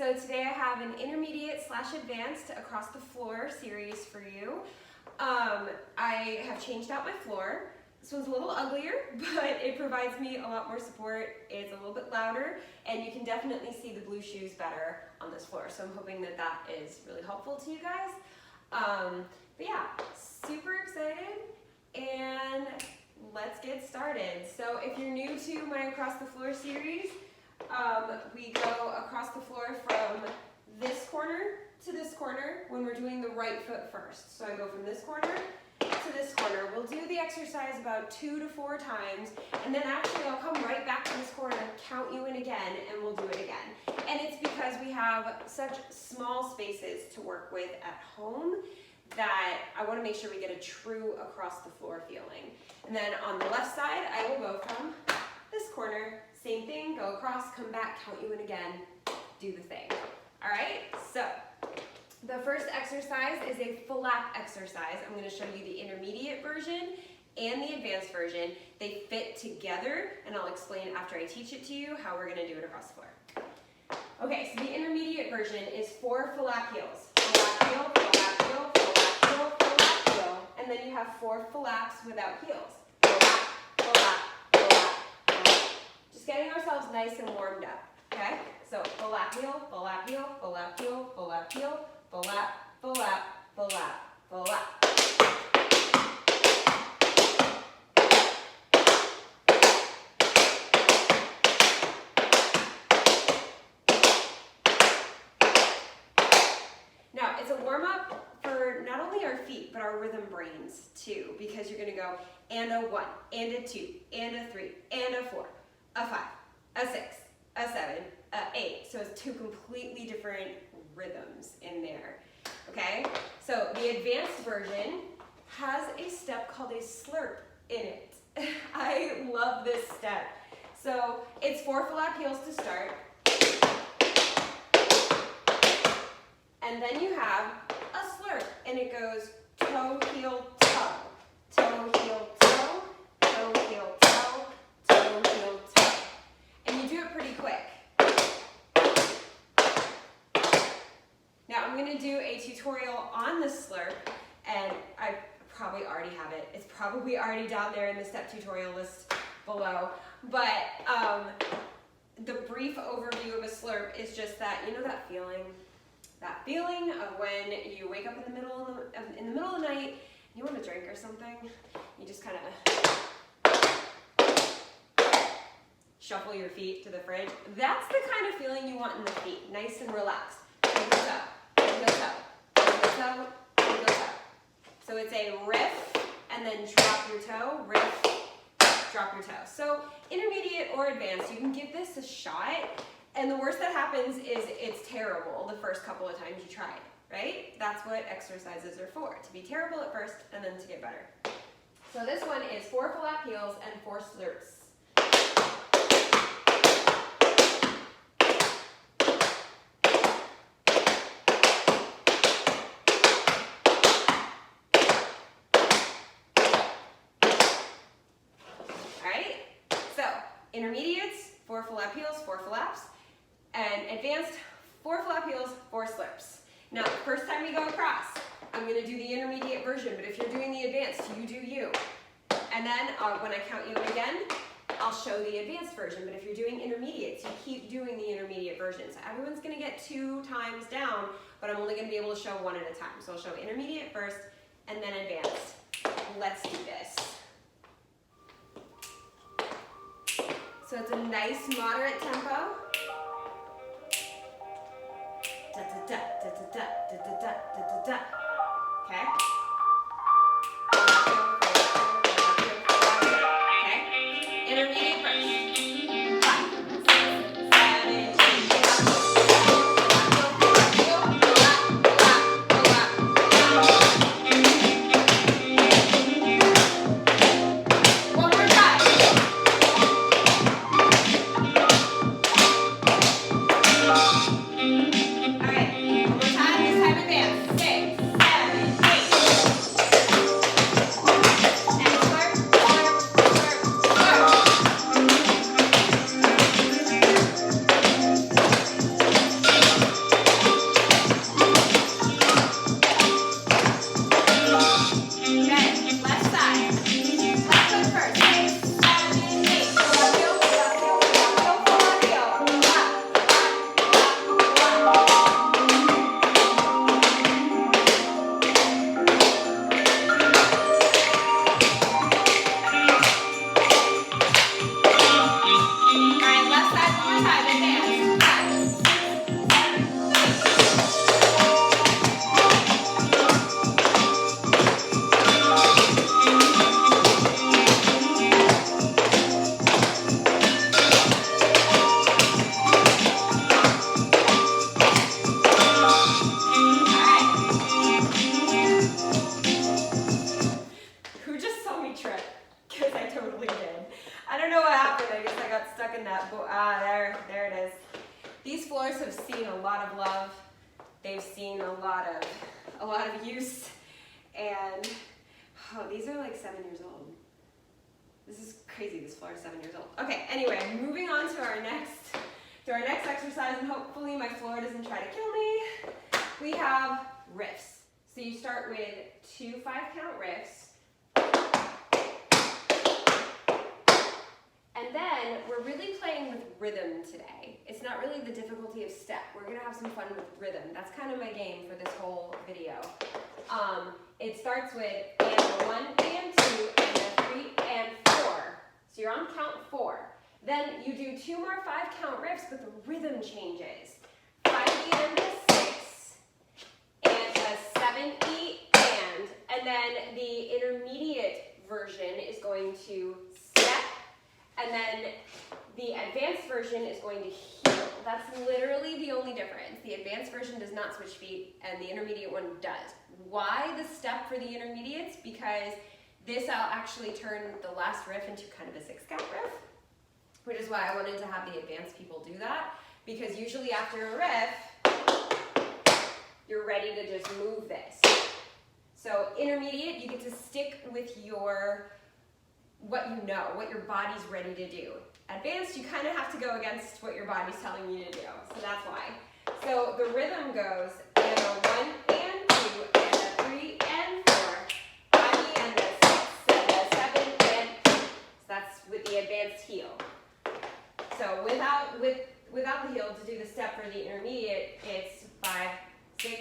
So today I have an intermediate / advanced across the floor series for you. I have changed out my floor. This one's a little uglier, but it provides me a lot more support. It's a little bit louder, and you can definitely see the blue shoes better on this floor. So I'm hoping that that is really helpful to you guys. But yeah, super excited, and let's get started. So if you're new to my Across the Floor series, we go across the floor from this corner to this corner when we're doing the right foot first. So I go from this corner to this corner. We'll do the exercise about 2 to 4 times, and then actually I'll come right back to this corner, count you in again, and we'll do it again. And it's because we have such small spaces to work with at home that I want to make sure we get a true across the floor feeling. And then on the left side, I will go from this corner, same thing, go across, come back, count you in again, do the thing. All right, so the first exercise is a flap exercise. I'm going to show you the intermediate version and the advanced version. They fit together, and I'll explain after I teach it to you how we're going to do it across the floor. Okay, so the intermediate version is 4 flap heels. Flap heel, flap heel, flap heel, flap heel, and then you have 4 flaps without heels. Flap, flap, flap, flap. Just getting ourselves nice and warmed up, okay? So flap heel, flap heel, flap heel, flap heel, flap, flap, flap, flap. Now, it's a warm-up for not only our feet, but our rhythm brains too, because you're gonna go and a 1, and a 2, and a 3, and a 4, a 5, a 6, a 7, a 8. So it's 2 completely different rhythms in there, okay? So the advanced version has a step called a slurp in it. I love this step. So it's 4 flap heels to start. And then you have a slurp, and it goes toe, heel, toe, toe, heel, toe, toe, heel, toe, toe, heel, toe. And you do it pretty quick. Now I'm going to do a tutorial on the slurp, and I probably already have it. It's probably already down there in the step tutorial list below. But the brief overview of a slurp is just that, you know that feeling? That feeling of when you wake up in the middle of the night, and you want a drink or something, you just kind of shuffle your feet to the fridge. That's the kind of feeling you want in the feet, nice and relaxed. Heel toe, heel toe, heel toe, heel toe. So it's a riff, and then drop your toe, riff, drop your toe. So intermediate or advanced, you can give this a shot. And the worst that happens is it's terrible the first couple of times you try it, right? That's what exercises are for, to be terrible at first and then to get better. So this one is 4 flap heels and 4 slurps. All right, so intermediates, 4 flap heels, 4 flaps. And advanced, 4 flap heels, 4 slurps. Now, the first time you go across, I'm going to do the intermediate version, but if you're doing the advanced, you do you. And then when I count you again, I'll show the advanced version, but if you're doing intermediates, you keep doing the intermediate version. So everyone's going to get 2 times down, but I'm only going to be able to show 1 at a time. So I'll show intermediate first, and then advanced. Let's do this. So it's a nice, moderate tempo. Da, da, da, da, da, da, da, da, da, da. Okay? Okay? Intermediate first. 5, 6, 7, 8. One more time. All right, one more time, this time advance. 6, don't know what happened. I guess I got stuck in that. There it is. These floors have seen a lot of love. They've seen a lot of use, and these are like 7 years old. This is crazy. This floor is 7 years old. Okay. Anyway, moving on to our next exercise, and hopefully my floor doesn't try to kill me. We have riffs. So you start with 2 5-count riffs. And then we're really playing with rhythm today. It's not really the difficulty of step. We're gonna have some fun with rhythm. That's kind of my game for this whole video. It starts with and a 1 and 2 and a 3 and 4. So you're on count 4. Then you do 2 more 5-count riffs, but the rhythm changes. 5 and a 6 and a 7 E and then the intermediate version is going to step. And then the advanced version is going to heel. That's literally the only difference. The advanced version does not switch feet, and the intermediate one does. Why the step for the intermediates? Because this I'll actually turn the last riff into kind of a 6-count riff, which is why I wanted to have the advanced people do that. Because usually after a riff, you're ready to just move this. So intermediate, you get to stick with what you know, what your body's ready to do. Advanced, you kind of have to go against what your body's telling you to do. So that's why. So the rhythm goes and a 1 and 2 and a 3 and 4, 5 and a 6 and a 7 and 8. So that's with the advanced heel. So without the heel, to do the step for the intermediate, it's 5, 6,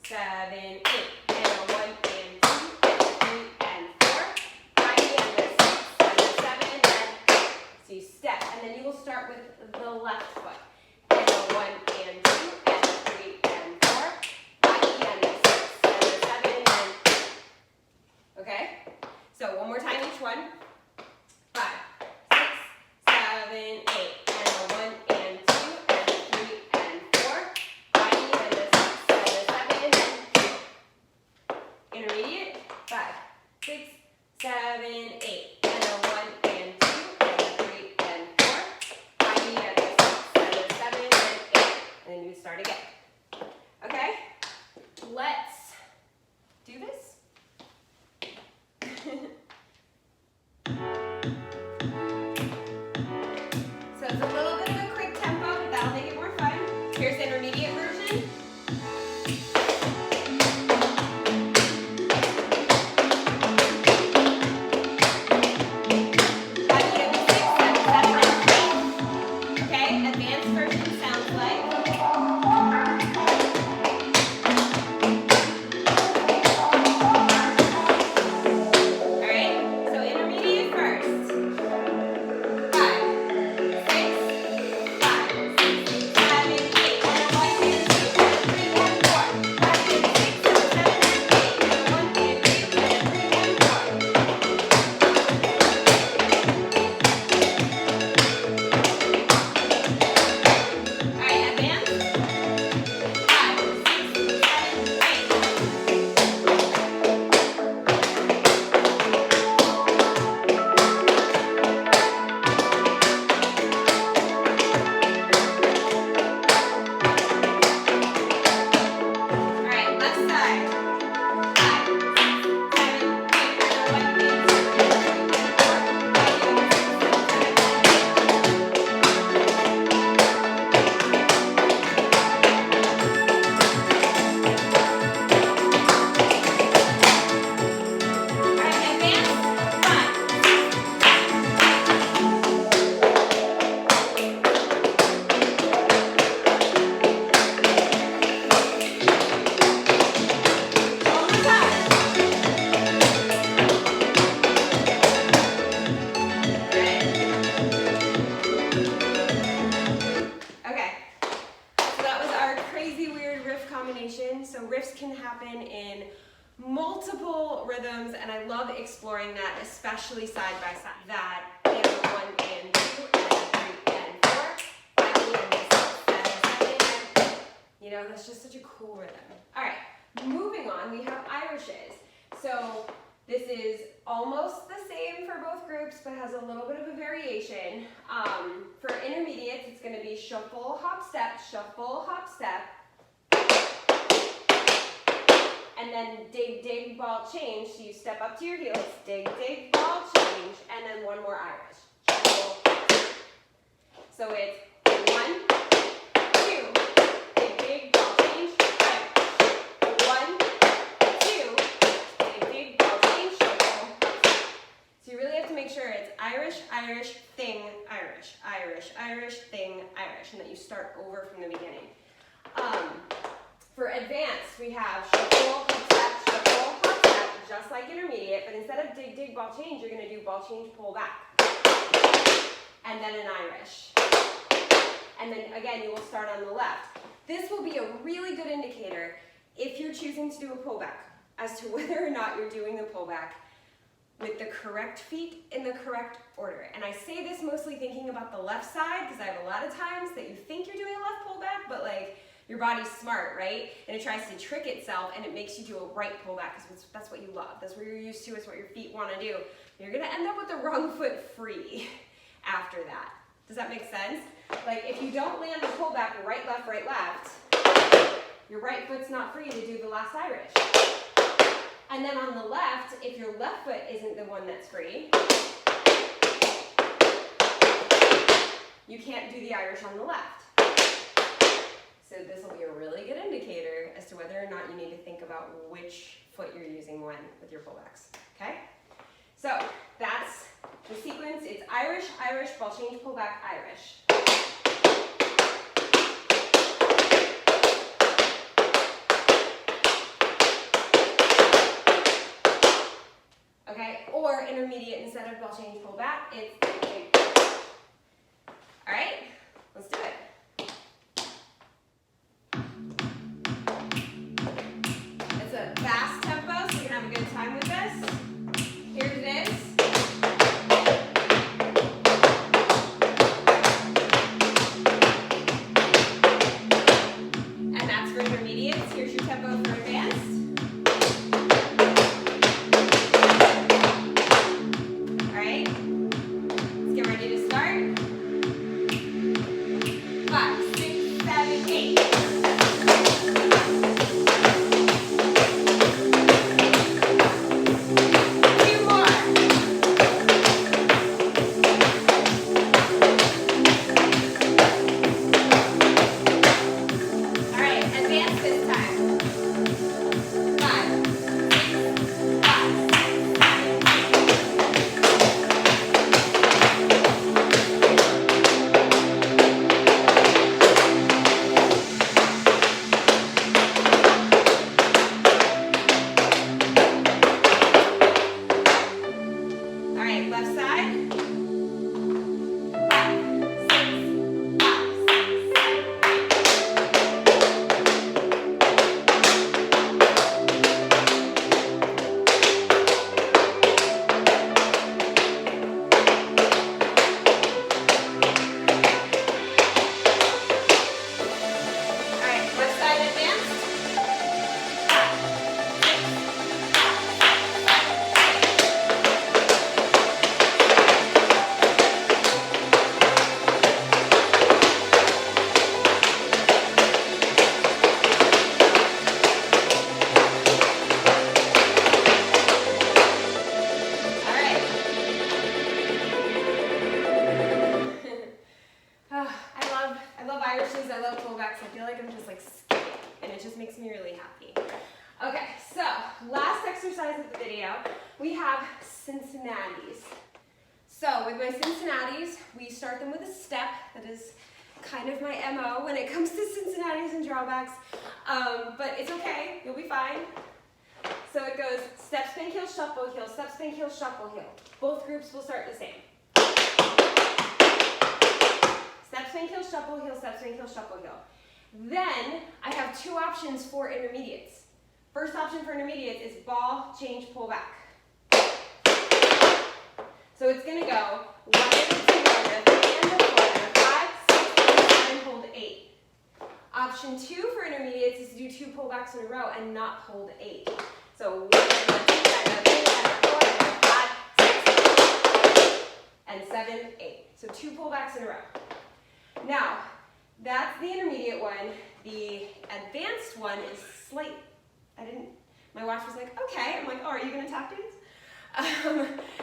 7, 8, and a 1 and 2 and a 3 and 4, 5 and a 6 and a 7 and 8. So you step, and then you will start with the left foot. And a 1 and 2 and a 3 and 4, 5 and a 6 and a 7 and 8. Okay? So one more time each one. 5, 6, 7, 8. Intermediate, 5, 6, 7, 8, and a 1 and 2, and a 3 and 4, 5 and a 6, and a 7 and 8, and then you start again. Okay? Let's do this. So it's a little bit of a quick tempo, but that'll make it more fun. Here's the intermediate version. So riffs can happen in multiple rhythms, and I love exploring that, especially side by side. That and 1 and 2 and 3 and 4, 5 and 6 and 7 and 8. You know, that's just such a cool rhythm. All right, moving on, we have Irishes. So this is almost the same same for both groups, but has a little bit of a variation. For intermediates, it's going to be shuffle, hop, step, and then dig, dig, ball, change. So you step up to your heels, dig, dig, ball, change, and then one more Irish. Shuffle. So it's 1, 2, dig, dig, ball, change, Irish. 1, 2, dig, dig, ball, change, shuffle. So you really have to make sure it's Irish, Irish, thing, Irish, Irish, Irish, thing, Irish, and that you start over from the beginning. For advanced, we have shuffle, hop, step, just like intermediate, but instead of dig, dig, ball, change, you're going to do ball, change, pull back, and then an Irish. And then again, you will start on the left. This will be a really good indicator if you're choosing to do a pullback as to whether or not you're doing the pullback with the correct feet in the correct order. And I say this mostly thinking about the left side, because I have a lot of times that you think you're doing a left pullback, but like your body's smart, right? And it tries to trick itself and it makes you do a right pullback because that's what you love. That's what you're used to. It's what your feet want to do. You're going to end up with the wrong foot free after that. Does that make sense? Like if you don't land the pullback right, left, your right foot's not free to do the last Irish. And then on the left, if your left foot isn't the one that's free, you can't do the Irish on the left. So this will be a really good indicator as to whether or not you need to think about which foot you're using when with your pullbacks, okay? So that's the sequence. It's Irish, Irish, ball change, pullback, Irish. Okay, or intermediate instead of ball change, pullback, it's big. All right, let's do it. Fast tempo, so you can have a good time with this. Here it is. And that's for intermediates. Here's your tempo for advanced. All right, let's get ready to start. 5, 6, 7, 8. Okay, so last exercise of the video, we have Cincinnati's. So with my Cincinnati's, we start them with a step. That is kind of my MO when it comes to Cincinnati's and drawbacks, but it's okay, you'll be fine. So it goes step, spin, heel, shuffle, heel, step, spin, heel, shuffle, heel. Both groups will start the same. Step, spin, heel, shuffle, heel, step, spin, heel, shuffle, heel. Then I have two options for intermediates. First option for intermediates is ball, change, pull back. So it's going to go 1, 2, 1, 3, 5, 6, 7, hold 8. Option 2 for intermediates is to do 2 pullbacks in a row and not hold 8. So 1, 2, 3, 4, 5, 6, and 7, 8. So 2 pullbacks in a row. Now, that's the intermediate one. The advanced one is slight. My watch was like, okay. I'm like, oh, are you going to tap dance?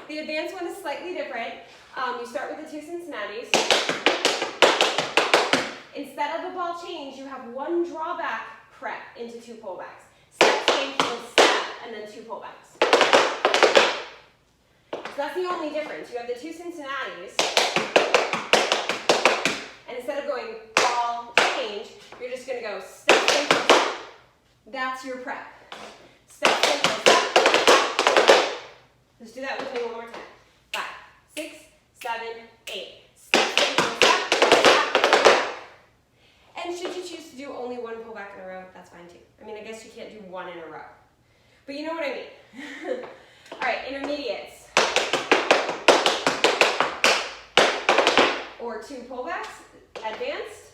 The advanced one is slightly different. You start with the 2 Cincinnati's. Instead of a ball change, you have 1 drawback prep into 2 pullbacks. Step, change, step, and then 2 pullbacks. So that's the only difference. You have the 2 Cincinnati's, and instead of going ball, change, you're just going to go step, change, step. That's your prep. Step, change, step. Let's do that with me one more time. 5, 6, 7, 8. Step, change, step. And should you choose to do only 1 pullback in a row, that's fine too. I mean, I guess you can't do 1 in a row. But you know what I mean. All right, intermediates. Or 2 pullbacks, advanced.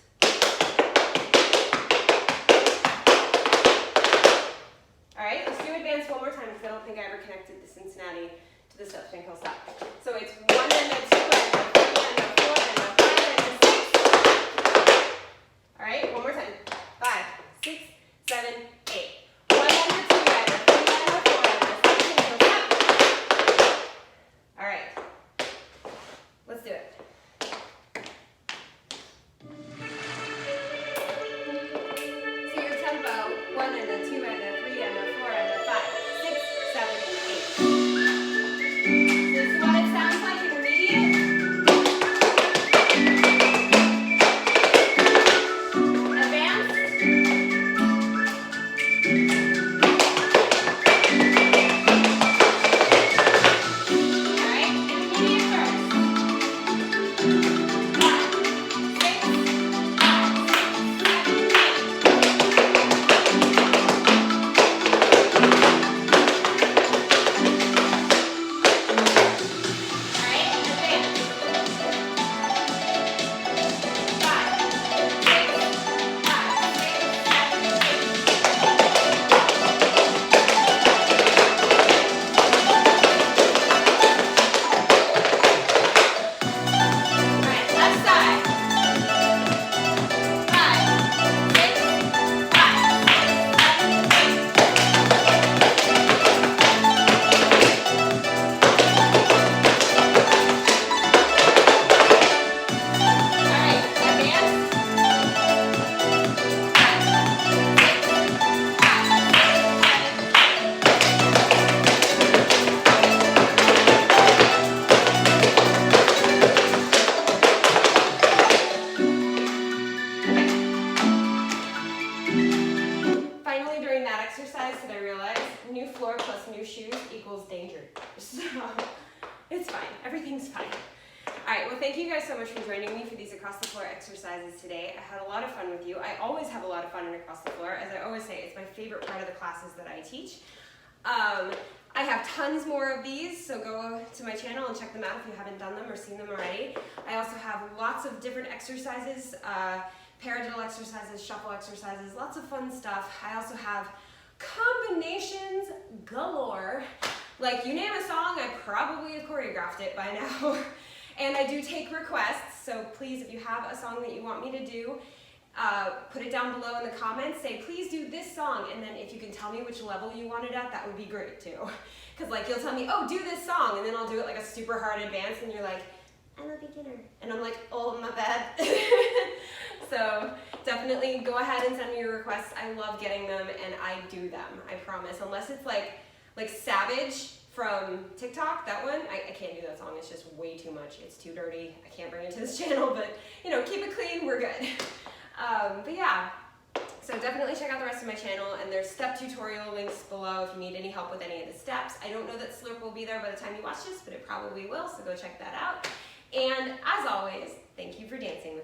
All right, let's do advanced one more time because I don't think I ever connected the Cincinnati to the step, swing, stop. So it's 1 and a 2 and a 3 and a 4 and a 5 and a 6. All right, one more time. 5, 6, 7, 8. 1 and a 2 and a 3 and a 4 and a 6 and a 7. All right, let's do it. So your tempo, 1 and a 2 and a 3 and a 4 and a 5, 6, 7, 8. This is what it sounds like intermediate. It's fine. Everything's fine. All right, well, thank you guys so much for joining me for these across the floor exercises today. I had a lot of fun with you. I always have a lot of fun in across the floor. As I always say, it's my favorite part of the classes that I teach. I have tons more of these, so go to my channel and check them out if you haven't done them or seen them already. I also have lots of different exercises, paradiddle exercises, shuffle exercises, lots of fun stuff. I also have combinations galore. Like, you name a song, I probably have choreographed it by now. And I do take requests, so please, if you have a song that you want me to do, put it down below in the comments. Say, please do this song, and then if you can tell me which level you want it at, that would be great too. Because like, you'll tell me, oh, do this song, and then I'll do it like a super hard advance, and you're like, I'm a beginner. And I'm like, oh, my bad. So definitely go ahead and send me your requests. I love getting them, and I do them, I promise. Unless it's like Savage from TikTok, that one, I can't do that song. It's just way too much. It's too dirty. I can't bring it to this channel, but you know, keep it clean, we're good. But yeah, so definitely check out the rest of my channel, and there's step tutorial links below if you need any help with any of the steps. I don't know that Slurp will be there by the time you watch this, but it probably will, so go check that out. And as always, thank you for dancing with me.